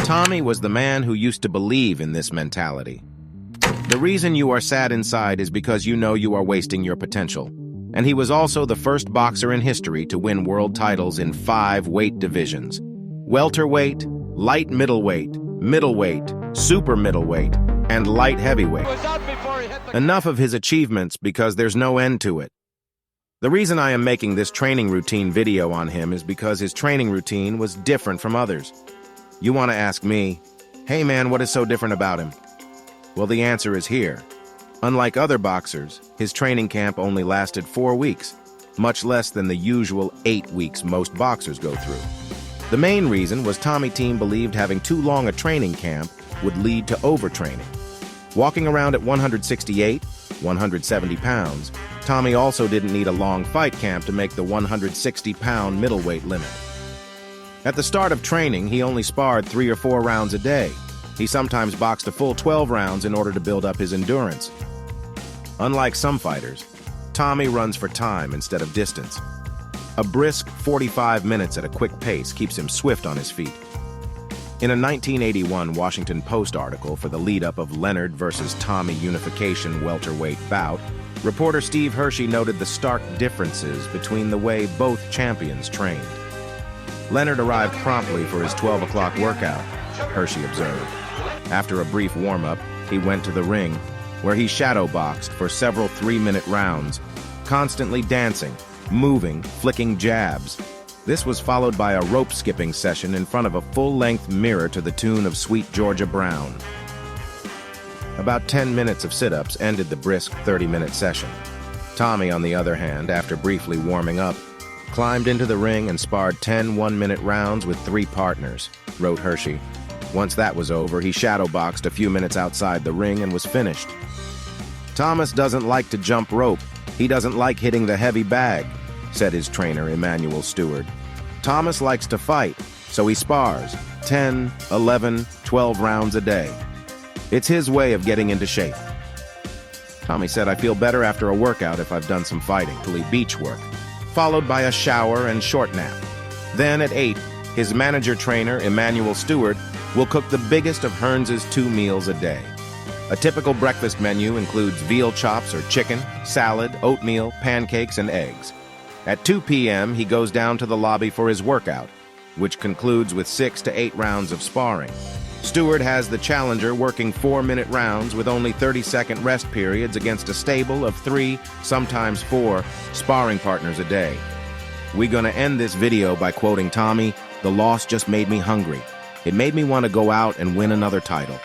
Tommy was the man who used to believe in this mentality. The reason you are sad inside is because you know you are wasting your potential. And he was also the first boxer in history to win world titles in 5 weight divisions: welterweight, light middleweight, middleweight, super middleweight, and light heavyweight. Enough of his achievements because there's no end to it. The reason I am making this training routine video on him is because his training routine was different from others. You want to ask me, hey man, what is so different about him? Well, the answer is here. Unlike other boxers, his training camp only lasted 4 weeks, much less than the usual 8 weeks most boxers go through. The main reason was Tommy Team believed having too long a training camp would lead to overtraining. Walking around at 168, 170 pounds, Tommy also didn't need a long fight camp to make the 160-pound middleweight limit. At the start of training, he only sparred 3 or 4 rounds a day. He sometimes boxed a full 12 rounds in order to build up his endurance. Unlike some fighters, Tommy runs for time instead of distance. A brisk 45 minutes at a quick pace keeps him swift on his feet. In a 1981 Washington Post article for the lead-up of Leonard versus Tommy unification welterweight bout, reporter Steve Hershey noted the stark differences between the way both champions trained. Leonard arrived promptly for his 12 o'clock workout, Hershey observed. After a brief warm-up, he went to the ring, where he shadow-boxed for several 3-minute rounds, constantly dancing, moving, flicking jabs. This was followed by a rope-skipping session in front of a full-length mirror to the tune of Sweet Georgia Brown. About 10 minutes of sit-ups ended the brisk 30-minute session. Tommy, on the other hand, after briefly warming up, climbed into the ring and sparred 10 one-minute rounds with 3 partners, wrote Hershey. Once that was over, he shadow-boxed a few minutes outside the ring and was finished. Thomas doesn't like to jump rope. He doesn't like hitting the heavy bag, said his trainer, Emmanuel Stewart. Thomas likes to fight, so he spars 10, 11, 12 rounds a day. It's his way of getting into shape. Tommy said, I feel better after a workout if I've done some fighting, beach work, followed by a shower and short nap. Then at 8, his manager-trainer, Emmanuel Stewart, will cook the biggest of Hearns' 2 meals a day. A typical breakfast menu includes veal chops or chicken, salad, oatmeal, pancakes, and eggs. At 2 p.m., he goes down to the lobby for his workout, which concludes with 6 to 8 rounds of sparring. Stewart has the challenger working 4-minute rounds with only 30-second rest periods against a stable of 3, sometimes 4, sparring partners a day. We're gonna end this video by quoting Tommy, "The loss just made me hungry. It made me want to go out and win another title."